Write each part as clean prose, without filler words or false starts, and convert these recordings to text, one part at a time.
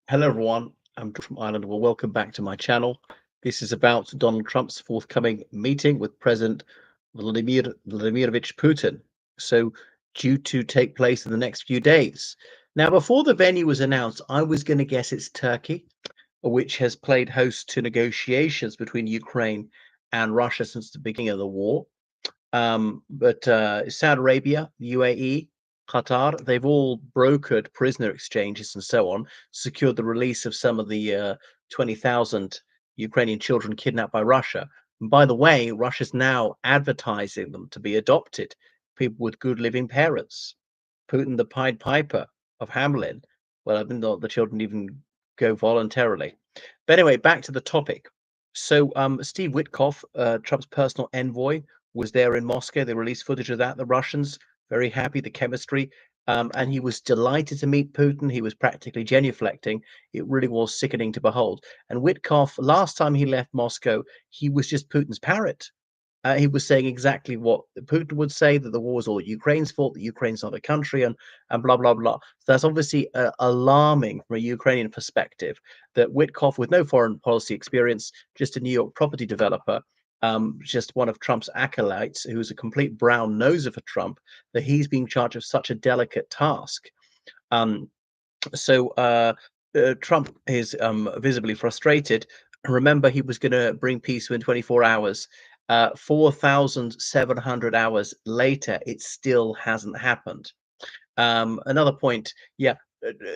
Hello, everyone. I'm George from Ireland. Well, welcome back to my channel. This is about Donald Trump's forthcoming meeting with President Vladimirovich Putin. So, due to take place in the next few days. Now, before the venue was announced, I was going to guess it's Turkey, which has played host to negotiations between Ukraine and Russia since the beginning of the war. But Saudi Arabia, UAE, Qatar, they've all brokered prisoner exchanges and so on, secured the release of some of the 20,000 Ukrainian children kidnapped by Russia. And by the way, Russia's now advertising them to be adopted, people with good living parents. Putin, the Pied Piper of Hamelin. Well, I think not the children even go voluntarily. But anyway, back to the topic. So, Steve Witkoff, Trump's personal envoy, was there in Moscow. They released footage of that. The Russians very happy, the chemistry, and he was delighted to meet Putin. He was practically genuflecting. It really was sickening to behold. And Witkoff, last time he left Moscow, he was just Putin's parrot. He was saying exactly what Putin would say, that the war is all Ukraine's fault, that Ukraine's not a country, and blah blah blah. So that's obviously alarming from a Ukrainian perspective. That Witkoff, with no foreign policy experience, just a New York property developer, just one of Trump's acolytes, who's a complete brown noser for Trump, that he's being charged of such a delicate task. Um, so Trump is visibly frustrated. Remember, he was going to bring peace within 24 hours. 4,700 hours later, it still hasn't happened. Another point, yeah,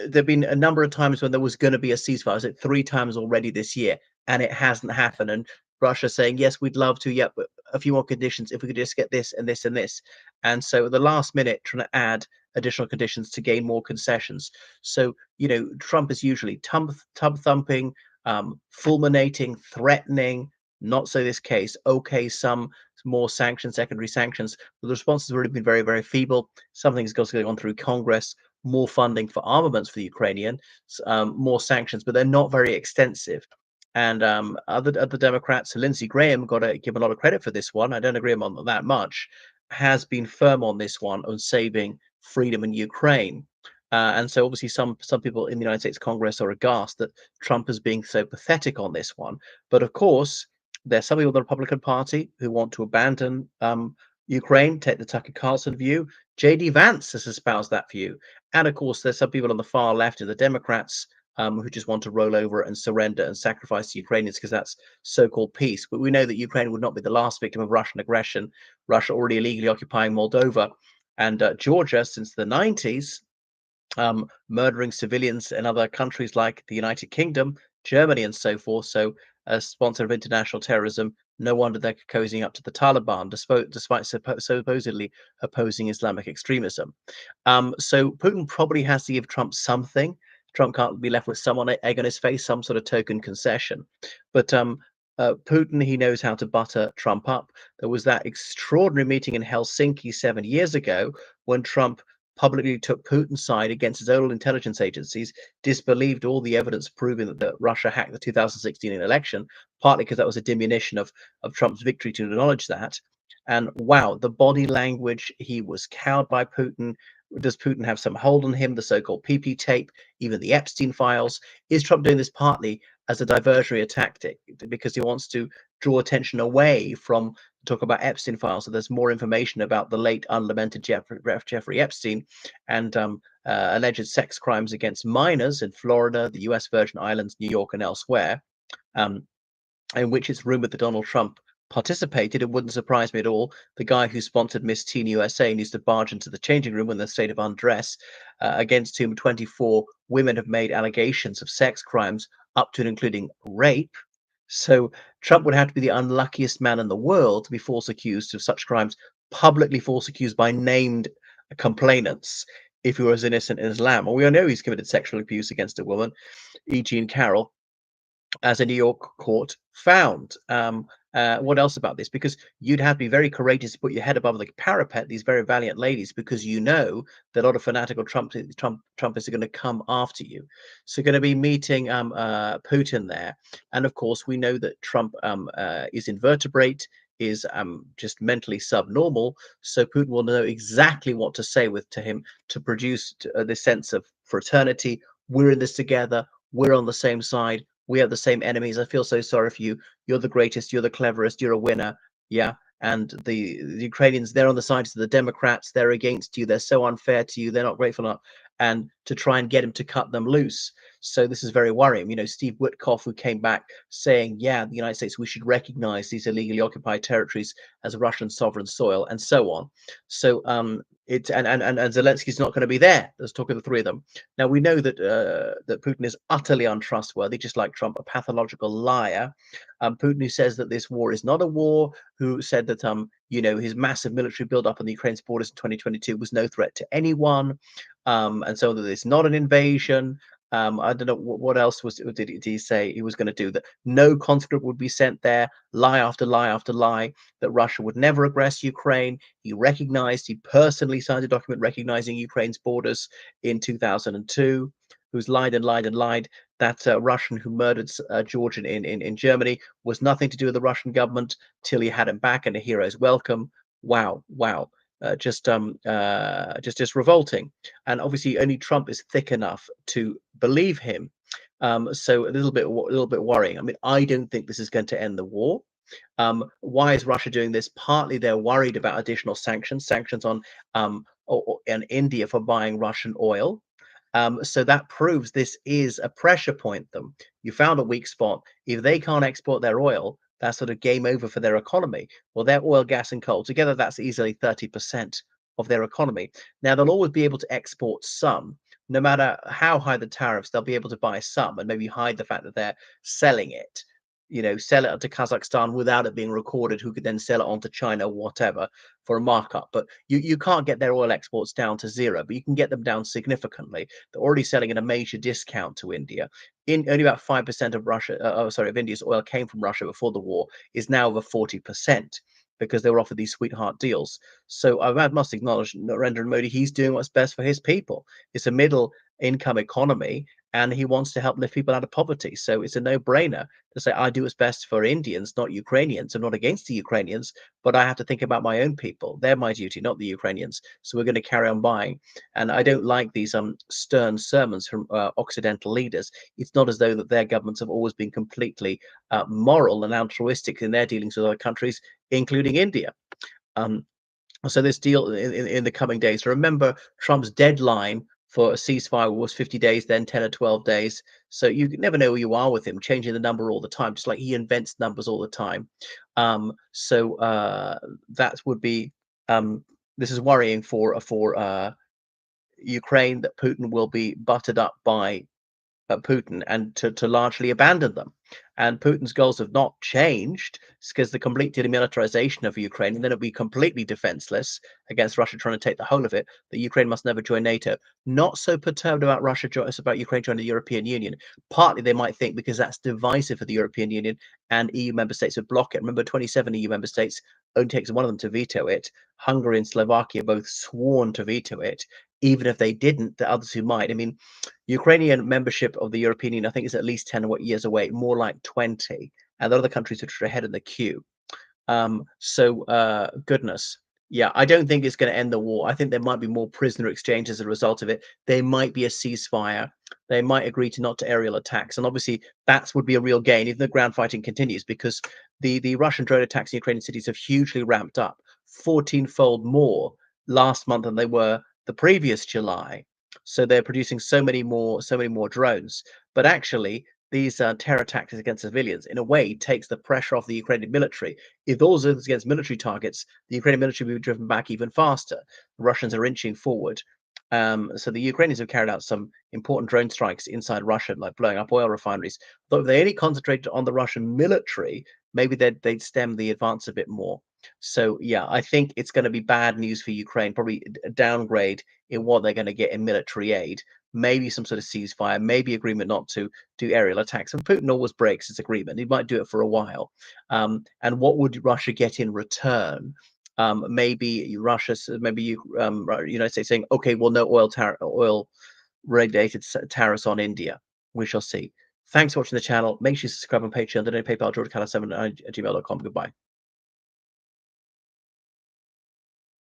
there've been a number of times when there was going to be a ceasefire. Is it 3 times already this year, and it hasn't happened? And Russia saying, yes, we'd love to, yeah, but a few more conditions if we could just get this and this and this. And so at the last minute, trying to add additional conditions to gain more concessions. So, Trump is usually tub thumping, fulminating, threatening. Not so this case. Okay, some more sanctions, secondary sanctions. But the response has already been very, very feeble. Something's got to go on through Congress, more funding for armaments for the Ukrainian, more sanctions, but they're not very extensive. And other Democrats, Lindsey Graham, got to give a lot of credit for this one. I don't agree on that much. Has been firm on this one on saving freedom in Ukraine. And so obviously some people in the United States Congress are aghast that Trump is being so pathetic on this one. But of course, there's some people in the Republican Party who want to abandon Ukraine, take the Tucker Carlson view. J.D. Vance has espoused that view. And of course, there's some people on the far left of the Democrats who just want to roll over and surrender and sacrifice the Ukrainians because that's so-called peace. But we know that Ukraine would not be the last victim of Russian aggression. Russia already illegally occupying Moldova and Georgia since the 90s, murdering civilians in other countries like the United Kingdom, Germany, and so forth. So, a sponsor of international terrorism, no wonder they're cozying up to the Taliban, despite supposedly opposing Islamic extremism. So, Putin probably has to give Trump something. Trump can't be left with someone egg on his face, some sort of token concession. But Putin, he knows how to butter Trump up. There was that extraordinary meeting in Helsinki 7 years ago when Trump publicly took Putin's side against his own intelligence agencies, disbelieved all the evidence proving that Russia hacked the 2016 election, partly because that was a diminution of Trump's victory to acknowledge that. And wow, the body language, he was cowed by Putin. Does Putin have some hold on him? The so-called PP tape, even the Epstein files. Is Trump doing this partly as a diversionary tactic because he wants to draw attention away from talk about Epstein files? So there's more information about the late unlamented Jeffrey Epstein and alleged sex crimes against minors in Florida, the U.S. Virgin Islands, New York, and elsewhere. Um, in which it's rumored that Donald Trump participated. It wouldn't surprise me at all. The guy who sponsored Miss Teen USA needs to barge into the changing room in the state of undress, against whom 24 women have made allegations of sex crimes, up to and including rape. So Trump would have to be the unluckiest man in the world to be false accused of such crimes, publicly false accused by named complainants, if he was innocent as lamb. Well, we all know he's committed sexual abuse against a woman, E. Jean Carroll, as a New York court found. What else about this? Because you'd have to be very courageous to put your head above the parapet, these very valiant ladies, because you know that a lot of fanatical Trumpists are going to come after you. So going to be meeting Putin there. And of course, we know that Trump is invertebrate, is just mentally subnormal. So Putin will know exactly what to say to him to produce this sense of fraternity. We're in this together. we're on the same side. We have the same enemies. I feel so sorry for you. You're the greatest. You're the cleverest. You're a winner. Yeah. And the Ukrainians, they're on the side of the Democrats. They're against you. They're so unfair to you. They're not grateful enough. And to try and get him to cut them loose. So this is very worrying. You know, Steve Witkoff, who came back saying, yeah, the United States, we should recognize these illegally occupied territories as Russian sovereign soil, and so on. So it and Zelensky's not going to be there. There's talk of the three of them. Now we know that that Putin is utterly untrustworthy, just like Trump, a pathological liar. Putin, who says that this war is not a war, who said that you know, his massive military buildup on the Ukraine's borders in 2022 was no threat to anyone, and so that it's not an invasion. I don't know what else did he say he was going to do, that no conscript would be sent there, lie after lie after lie, that Russia would never aggress Ukraine. He personally signed a document recognizing Ukraine's borders in 2002, who's lied and lied and lied. That Russian who murdered George in Germany was nothing to do with the Russian government till he had him back and a hero's welcome. Wow, wow. Just revolting, and obviously only Trump is thick enough to believe him. So a little bit worrying. I mean, I don't think this is going to end the war. Why is Russia doing this? Partly they're worried about additional sanctions on and India for buying Russian oil. So that proves this is a pressure point. Them, you found a weak spot. If they can't export their oil, that's sort of game over for their economy. Well, their oil, gas, and coal together, that's easily 30% of their economy. Now they'll always be able to export some. No matter how high the tariffs, they'll be able to buy some and maybe hide the fact that they're selling it. You know, sell it to Kazakhstan without it being recorded, who could then sell it on to China or whatever for a markup. But you can't get their oil exports down to zero, but you can get them down significantly. They're already selling at a major discount to India. In only about 5% of of India's oil came from Russia before the war, is now over 40% because they were offered these sweetheart deals. So I must acknowledge Narendra Modi, he's doing what's best for his people. It's a middle income economy, and he wants to help lift people out of poverty. So it's a no-brainer to say, I do what's best for Indians, not Ukrainians. I'm not against the Ukrainians, but I have to think about my own people. They're my duty, not the Ukrainians. So we're going to carry on buying. And I don't like these stern sermons from Occidental leaders. It's not as though that their governments have always been completely moral and altruistic in their dealings with other countries, including India. Um, so this deal in the coming days. Remember, Trump's deadline for a ceasefire was 50 days, then 10 or 12 days. So you never know where you are with him, changing the number all the time, just like he invents numbers all the time. That would be this is worrying for Ukraine, that Putin will be buttered up by Putin and to largely abandon them. And Putin's goals have not changed because the complete demilitarization of Ukraine, and then it'll be completely defenseless against Russia trying to take the whole of it, that Ukraine must never join NATO. Not so perturbed about about Ukraine joining the European Union. Partly they might think because that's divisive for the European Union and EU member states would block it. Remember, 27 EU member states, only takes one of them to veto it. Hungary and Slovakia both sworn to veto it. Even if they didn't, the others who might. I mean, Ukrainian membership of the European Union, I think, is at least 10 years away, more like 20, and the other countries are ahead in the queue. Goodness. Yeah, I don't think it's going to end the war. I think there might be more prisoner exchange as a result of it. There might be a ceasefire. They might agree to not to aerial attacks. And obviously, that would be a real gain, even though ground fighting continues, because the Russian drone attacks in Ukrainian cities have hugely ramped up, 14-fold more last month than they were the previous July. So they're producing so many more drones. But actually, these terror tactics against civilians, in a way, takes the pressure off the Ukrainian military. If those are against military targets, the Ukrainian military will be driven back even faster. The Russians are inching forward. So the Ukrainians have carried out some important drone strikes inside Russia, like blowing up oil refineries. But if they only concentrated on the Russian military, maybe they'd stem the advance a bit more. So yeah, I think it's going to be bad news for Ukraine, probably a downgrade in what they're going to get in military aid, maybe some sort of ceasefire, maybe agreement not to do aerial attacks. And Putin always breaks his agreement. He might do it for a while. And what would Russia get in return? Maybe Russia, maybe United States saying, okay, well, no oil related tariffs on India. We shall see. Thanks for watching the channel. Make sure you subscribe on Patreon. Donate PayPal, georgecalla7 at gmail.com. Goodbye.